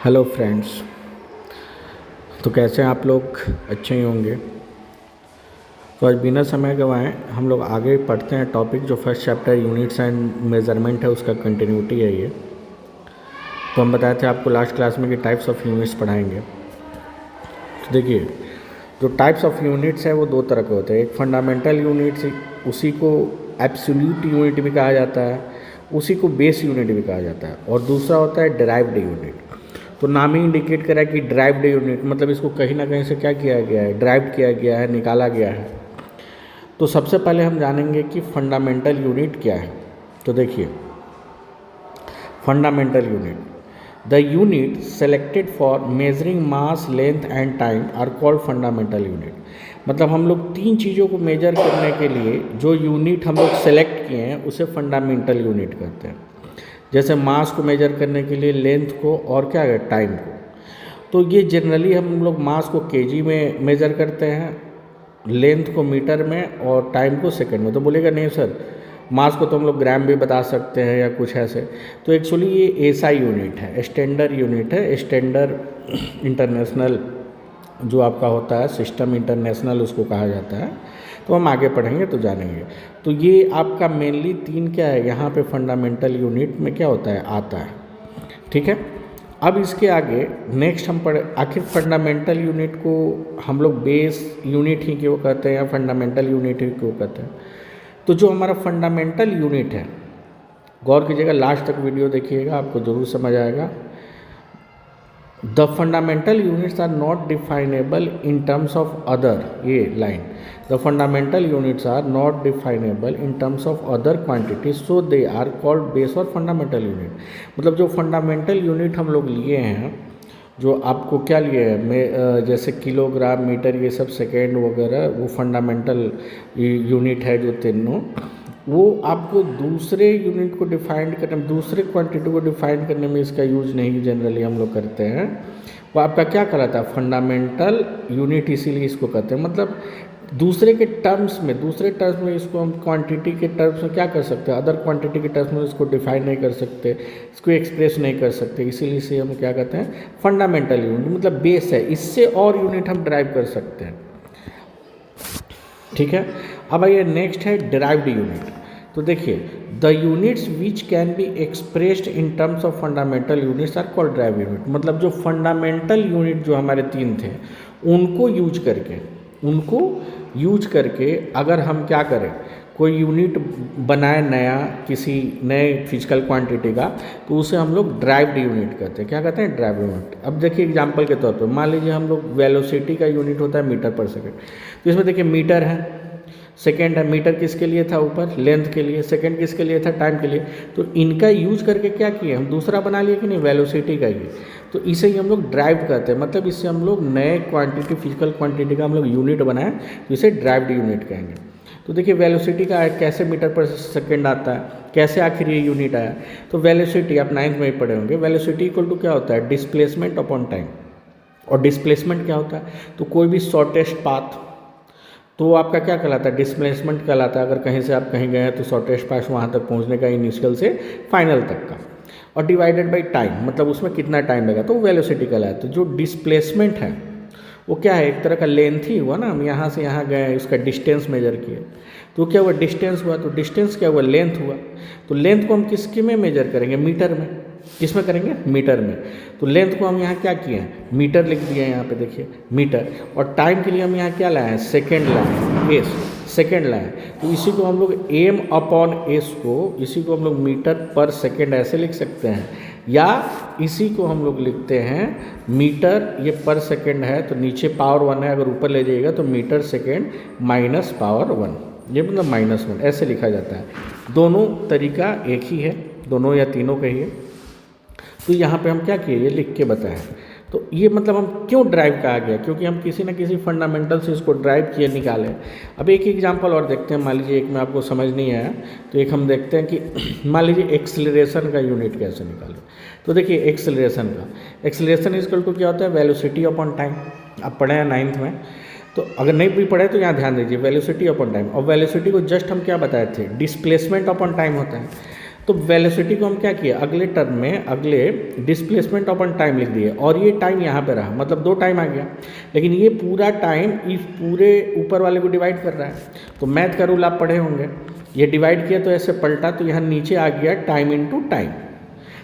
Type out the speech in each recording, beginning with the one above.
Hello friends. तो कैसे हैं आप लोग? अच्छे ही होंगे। तो आज बिना समय गंवाए हम लोग आगे पढ़ते हैं टॉपिक जो first chapter units and measurement है, उसका कंटिन्यूटी है ये। तो हम बताए थे आपको लास्ट क्लास में कि टाइप्स ऑफ यूनिट्स पढ़ाएंगे। तो देखिए, जो टाइप्स ऑफ यूनिट्स है वो दो तरह के होते हैं। एक फंडामेंटल यूनिट्स, उसी को एब्सोल्यूट यूनिट भी कहा जाता है, उसी को बेस यूनिट भी कहा जाता है, और दूसरा होता है डिराइव्ड यूनिट। तो नाम ही इंडिकेट करा कि ड्राइव्ड यूनिट मतलब इसको कहीं ना कहीं से क्या किया गया है, ड्राइव किया गया है, निकाला गया है। तो सबसे पहले हम जानेंगे कि फंडामेंटल यूनिट क्या है। तो देखिए, fundamental unit, the unit selected for measuring mass, length and time are called fundamental unit. मतलब हम लोग तीन चीज़ों को मेजर करने के लिए जो यूनिट हम लोग सेलेक्ट किए हैं उसे फंडामेंटल यूनिट कहते हैं। जैसे मास को मेजर करने के लिए, लेंथ को, और क्या है, टाइम को। तो ये जनरली हम लोग मास को केजी में मेजर करते हैं, लेंथ को मीटर में, और टाइम को सेकंड में। तो बोलेगा नहीं सर, मास को तो हम लोग ग्राम भी बता सकते हैं या कुछ ऐसे। तो एक्चुअली ये एसआई यूनिट है, स्टैंडर्ड यूनिट है, स्टैंडर्ड इंटरनेशनल जो आपका होता है सिस्टम इंटरनेशनल, उसको कहा जाता है। तो हम आगे पढ़ेंगे तो जानेंगे। तो ये आपका मेनली तीन क्या है यहाँ पे फंडामेंटल यूनिट में क्या होता है, आता है। ठीक है। अब इसके आगे नेक्स्ट हम पढ़े, आखिर फंडामेंटल यूनिट को हम लोग बेस यूनिट ही क्यों कहते हैं या फंडामेंटल यूनिट ही क्यों कहते हैं। तो जो हमारा फंडामेंटल यूनिट है, गौर कीजिएगा, लास्ट तक वीडियो देखिएगा, आपको ज़रूर समझ आएगा। The fundamental units are not definable in terms of other, ये line, the fundamental units are not definable in terms of other quantities, so they are called base और फंडामेंटल यूनिट। मतलब जो फंडामेंटल यूनिट हम लोग लिए हैं, जो आपको क्या लिए हैं, जैसे किलोग्राम, मीटर, ये सब, सेकेंड वगैरह, वो फंडामेंटल यूनिट है जो तीनों, वो आपको दूसरे यूनिट को डिफाइन करने में, दूसरे क्वांटिटी को डिफाइन करने में इसका यूज नहीं जनरली हम लोग करते हैं। वो आपका क्या कहलाता है, फंडामेंटल यूनिट, इसीलिए इसको कहते हैं। मतलब दूसरे के टर्म्स में, दूसरे टर्म्स में इसको हम क्वांटिटी के टर्म्स में क्या कर सकते हैं, अदर क्वांटिटी के टर्म्स में इसको डिफाइन नहीं कर सकते, इसको एक्सप्रेस नहीं कर सकते, इसीलिए इसे हम क्या कहते हैं, फंडामेंटल यूनिट। मतलब बेस है, इससे और यूनिट हम ड्राइव कर सकते हैं। ठीक है। अब आइए नेक्स्ट है डिराइव्ड यूनिट। तो देखिए, the units which can be expressed in terms of fundamental units are called derived unit. मतलब जो फंडामेंटल यूनिट जो हमारे तीन थे, उनको यूज करके अगर हम क्या करें, कोई यूनिट बनाए नया, किसी नए फिजिकल क्वांटिटी का, तो उसे हम लोग ड्राइव्ड यूनिट कहते हैं। क्या कहते हैं, ड्राइव्ड यूनिट। अब देखिए एग्जांपल के तौर पर मान लीजिए हम लोग वेलोसिटी का यूनिट होता है मीटर पर सेकंड। तो इसमें देखिए मीटर है, सेकेंड है, मीटर किसके लिए था ऊपर, लेंथ के लिए, सेकेंड किसके लिए था, टाइम के लिए। तो इनका यूज करके क्या किए हम, दूसरा बना लिए कि नहीं, वेलोसिटी का ही। तो इसे ही हम लोग ड्राइव करते हैं। मतलब इससे हम लोग नए क्वांटिटी, फिजिकल क्वांटिटी का हम लोग यूनिट बनाएं, तो इसे ड्राइव्ड यूनिट कहेंगे। तो देखिए वेलोसिटी का कैसे मीटर पर सेकेंड आता है, कैसे आखिर ये यूनिट आया। तो वेलोसिटी आप 9th में ही पढ़े होंगे, वेलोसिटी इक्वल टू क्या होता है, डिस्प्लेसमेंट अपॉन टाइम। और डिस्प्लेसमेंट क्या होता है, तो कोई भी शॉर्टेस्ट पाथ, तो आपका क्या कहलाता है, डिस्प्लेसमेंट कहलाता है। अगर कहीं से आप कहीं गए हैं तो शॉर्टेस्ट पाथ वहाँ तक पहुँचने का, इनिशियल से फाइनल तक का। और डिवाइडेड बाय टाइम, मतलब उसमें कितना टाइम लगा, तो वेलोसिटी कहलाता है। तो जो डिस्प्लेसमेंट है वो क्या है, एक तरह का लेंथ ही हुआ ना, हम यहाँ से यहाँ गए, उसका डिस्टेंस मेजर किए, तो क्या हुआ, डिस्टेंस हुआ। तो डिस्टेंस क्या हुआ, लेंथ हुआ। तो लेंथ को हम किसके में मेजर करेंगे, मीटर में। किस में करेंगे, मीटर में। तो लेंथ को हम यहाँ क्या किए हैं, मीटर लिख दिए हैं यहाँ पे, देखिए मीटर। और टाइम के लिए हम यहाँ क्या लाए हैं, सेकेंड लाए हैं, एस, सेकेंड लाए हैं। तो इसी को हम लोग एम अपॉन एस को, इसी को हम लोग मीटर पर सेकेंड ऐसे लिख सकते हैं, या इसी को हम लोग लिखते हैं मीटर, ये पर सेकेंड है तो नीचे पावर 1 है, अगर ऊपर ले जाइएगा तो मीटर सेकेंड माइनस पावर 1, ये मतलब -1 ऐसे लिखा जाता है। दोनों तरीका एक ही है, दोनों या तीनों का ही है। तो यहाँ पे हम क्या किए, ये लिख के बताएं। तो ये मतलब हम क्यों ड्राइव कहा गया, क्योंकि हम किसी न किसी फंडामेंटल से इसको ड्राइव किए, निकाले। अब एक एग्जांपल और देखते हैं। मान लीजिए एक में आपको समझ नहीं आया, तो एक हम देखते हैं कि मान लीजिए एक्सेलरेशन का यूनिट कैसे निकालें। तो देखिए एक्सेलरेशन इक्वल टू क्या होता है, वेलोसिटी अपॉन टाइम। आप पढ़े हैं 9th में, तो अगर नहीं भी पढ़े तो यहाँ ध्यान दीजिए, वेलोसिटी अपॉन टाइम। और वेलोसिटी को जस्ट हम क्या बताए थे, डिस्प्लेसमेंट अपॉन टाइम होता है। तो वेलोसिटी को हम क्या किए, अगले टर्म में अगले डिस्प्लेसमेंट अपन टाइम लिख दिए, और ये टाइम यहाँ पे रहा, मतलब 2 टाइम आ गया, लेकिन ये पूरा टाइम इस पूरे ऊपर वाले को डिवाइड कर रहा है। तो मैथ का रूल आप पढ़े होंगे, ये डिवाइड किया तो ऐसे पलटा, तो यहाँ नीचे आ गया टाइम इनटू टाइम।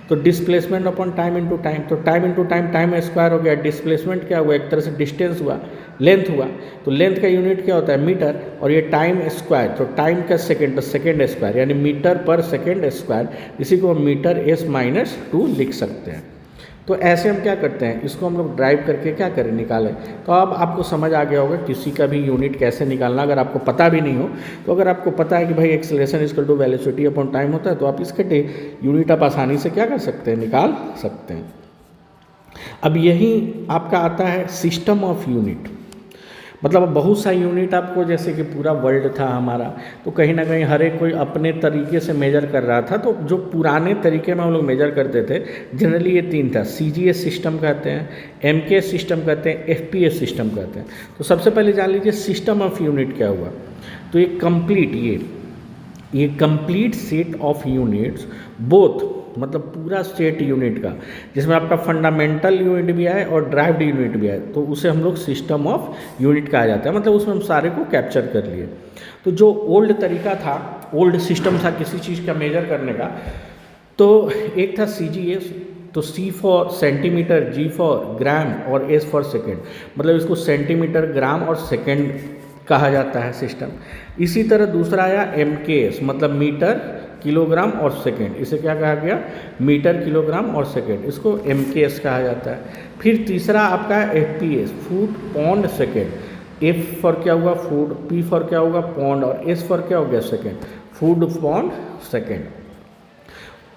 तो displacement upon time into time, तो time into time, time square हो गया, डिस्प्लेसमेंट क्या हुआ, एक तरह से डिस्टेंस हुआ, लेंथ हुआ, तो लेंथ का यूनिट क्या होता है, मीटर, और ये टाइम स्क्वायर, तो टाइम का सेकेंड, तो सेकेंड स्क्वायर, यानी मीटर पर सेकेंड स्क्वायर, इसी को हम मीटर s-2 लिख सकते हैं। तो ऐसे हम क्या करते हैं, इसको हम लोग ड्राइव करके क्या करें, निकालें। तो अब आपको समझ आ गया होगा किसी का भी यूनिट कैसे निकालना, अगर आपको पता भी नहीं हो तो अगर आपको पता है कि भाई acceleration equal to velocity upon time होता है, तो आप इसके यूनिट आप आसानी से क्या कर सकते हैं, निकाल सकते हैं। अब यही आपका आता है सिस्टम ऑफ यूनिट, मतलब बहुत सा यूनिट आपको, जैसे कि पूरा वर्ल्ड था हमारा, तो कहीं ना कहीं हर एक कोई अपने तरीके से मेजर कर रहा था। तो जो पुराने तरीके में हम लोग मेजर करते थे, जनरली ये 3 था, CGS सिस्टम कहते हैं, MKS सिस्टम कहते हैं, FPS सिस्टम कहते हैं। तो सबसे पहले जान लीजिए सिस्टम ऑफ यूनिट क्या हुआ। तो ये कंप्लीट, ये complete set of units, both मतलब पूरा सेट यूनिट का, जिसमें आपका फंडामेंटल यूनिट भी आए और ड्राइव्ड यूनिट भी आए, तो उसे हम लोग सिस्टम ऑफ यूनिट कहा जाता है। मतलब उसमें हम सारे को कैप्चर कर लिए। तो जो ओल्ड तरीका था, ओल्ड सिस्टम था किसी चीज़ का मेजर करने का, तो एक था CGS, तो C for centimetre, G for gram और S फॉर सेकेंड, मतलब इसको सेंटीमीटर, ग्राम और सेकेंड कहा जाता है सिस्टम। इसी तरह दूसरा आया MKS, मतलब मीटर, किलोग्राम और सेकेंड, इसे क्या कहा गया, मीटर, किलोग्राम और सेकेंड, इसको MKS कहा जाता है। फिर तीसरा आपका FPS, foot, pound, second. F for क्या हुआ, फुट, P फॉर क्या होगा, पौंड, और S फॉर क्या हो गया, सेकेंड, फुट, पौंड, सेकेंड।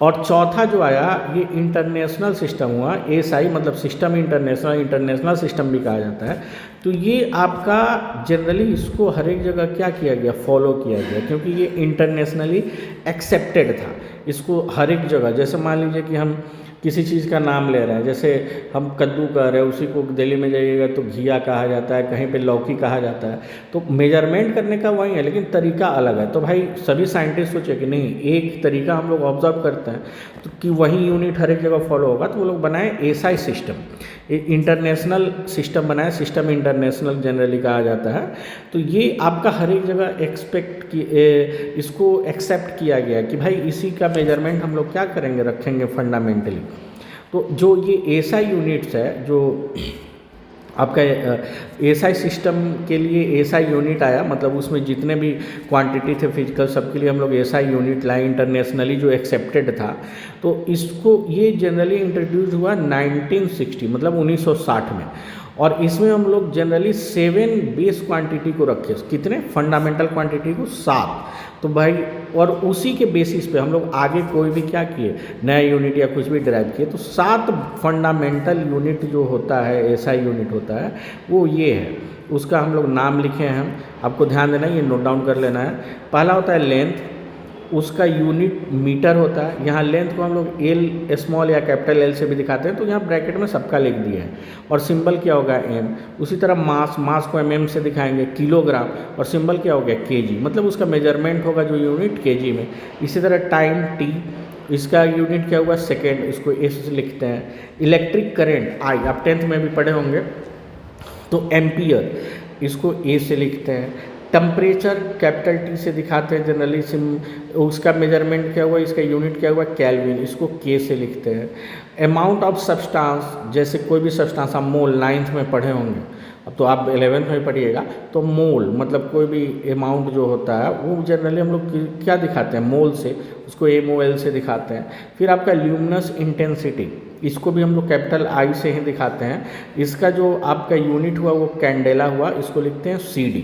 और चौथा जो आया ये इंटरनेशनल सिस्टम हुआ, SI, मतलब सिस्टम इंटरनेशनल, इंटरनेशनल सिस्टम भी कहा जाता है। तो ये आपका जनरली इसको हर एक जगह क्या किया गया, फॉलो किया गया, क्योंकि ये इंटरनेशनली एक्सेप्टेड था। इसको हर एक जगह, जैसे मान लीजिए कि हम किसी चीज़ का नाम ले रहे हैं, जैसे हम कद्दू कह रहे हैं, उसी को दिल्ली में जाइएगा तो घिया कहा जाता है, कहीं पे लौकी कहा जाता है। तो मेजरमेंट करने का वही है, लेकिन तरीका अलग है। तो भाई सभी साइंटिस्ट सोचे कि नहीं, एक तरीका हम लोग ऑब्जर्व करते हैं तो कि वही यूनिट हर एक जगह फॉलो होगा, तो वो लोग बनाए SI सिस्टम, इंटरनेशनल सिस्टम बनाए, सिस्टम इंटरनेशनल जनरली कहा जाता है। तो ये आपका हर एक जगह इसको एक्सेप्ट किया गया कि भाई इसी का मेजरमेंट हम लोग क्या करेंगे, रखेंगे फंडामेंटली। तो जो ये SI यूनिट्स है, जो आपका SI सिस्टम के लिए SI यूनिट आया, मतलब उसमें जितने भी क्वांटिटी थे फिजिकल, सबके लिए हम लोग SI यूनिट लाए, इंटरनेशनली जो एक्सेप्टेड था। तो इसको ये जनरली इंट्रोड्यूस हुआ 1960, मतलब 1960 में। और इसमें हम लोग जनरली 7 बेस क्वांटिटी को रखे, कितने, फंडामेंटल क्वांटिटी को 7। तो भाई, और उसी के बेसिस पे हम लोग आगे कोई भी क्या किए, नया यूनिट या कुछ भी ड्राइव किए। तो 7 फंडामेंटल यूनिट जो होता है, SI यूनिट होता है, वो ये है। उसका हम लोग नाम लिखे हैं, आपको ध्यान देना है, ये नोट डाउन कर लेना है। पहला होता है लेंथ, उसका यूनिट मीटर होता है। यहाँ लेंथ को हम लोग L स्मॉल या कैपिटल L से भी दिखाते हैं, तो यहाँ ब्रैकेट में सबका लिख दिए हैं। और सिंबल क्या होगा, M। उसी तरह मास को mm से दिखाएंगे, किलोग्राम, और सिंबल क्या हो गया, kg, मतलब उसका मेजरमेंट होगा जो यूनिट kg में। इसी तरह टाइम T, इसका यूनिट क्या हुआ, सेकेंड, इसको S से लिखते हैं। इलेक्ट्रिक करेंट I, आप 10th में भी पढ़े होंगे, तो एम्पियर, इसको A से लिखते हैं। टेम्परेचर कैपिटल T से दिखाते हैं जनरली, उसका मेजरमेंट क्या हुआ, इसका यूनिट क्या हुआ, केल्विन, इसको K से लिखते हैं। अमाउंट ऑफ सब्सटेंस, जैसे कोई भी सब्सटेंस, आप मोल 9th में पढ़े होंगे, अब तो आप 11th में पढ़िएगा। तो मोल मतलब कोई भी अमाउंट जो होता है वो जनरली हम लोग क्या दिखाते हैं, मोल से, उसको MOL से दिखाते हैं। फिर आपका ल्यूमिनस इंटेंसिटी, इसको भी हम लोग कैपिटल I से ही दिखाते हैं। इसका जो आपका यूनिट हुआ वो कैंडेला हुआ, इसको लिखते हैं CD।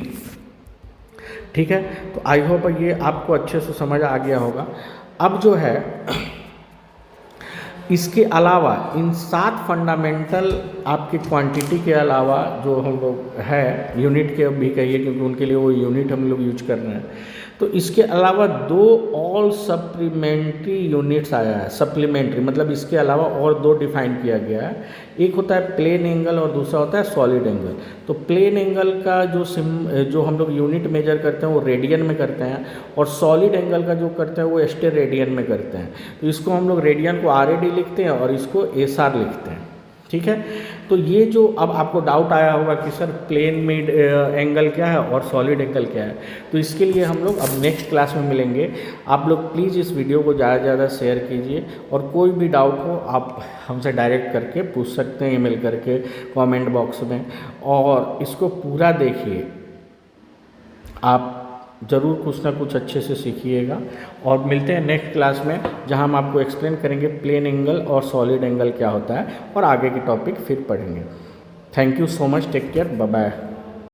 ठीक है, तो आई होप ये आपको अच्छे से समझ आ गया होगा। अब जो है इसके अलावा इन 7 फंडामेंटल आपकी क्वांटिटी के अलावा जो हम लोग है, यूनिट के भी कहिए, क्योंकि उनके लिए वो यूनिट हम लोग यूज कर रहे हैं, तो इसके अलावा दो ऑल सप्लीमेंट्री यूनिट्स आया है। सप्लीमेंट्री मतलब इसके अलावा और दो डिफाइन किया गया है, एक होता है प्लेन एंगल और दूसरा होता है सॉलिड एंगल। तो प्लेन एंगल का जो हम लोग यूनिट मेजर करते हैं वो रेडियन में करते हैं, और सॉलिड एंगल का जो करते हैं वो स्टेरेडियन में करते हैं। तो इसको हम लोग रेडियन को RAD लिखते हैं और इसको SR लिखते हैं, ठीक है। तो ये जो अब आपको डाउट आया होगा कि सर प्लेन मिड एंगल क्या है और सॉलिड एंगल क्या है, तो इसके लिए हम लोग अब नेक्स्ट क्लास में मिलेंगे। आप लोग प्लीज़ इस वीडियो को ज़्यादा से ज़्यादा शेयर कीजिए, और कोई भी डाउट हो आप हमसे डायरेक्ट करके पूछ सकते हैं, ईमेल करके, कमेंट बॉक्स में, और इसको पूरा देखिए। आप ज़रूर कुछ ना कुछ अच्छे से सीखिएगा, और मिलते हैं नेक्स्ट क्लास में जहां हम आपको एक्सप्लेन करेंगे प्लेन एंगल और सॉलिड एंगल क्या होता है, और आगे की टॉपिक फिर पढ़ेंगे। Thank you so much, take care, bye bye.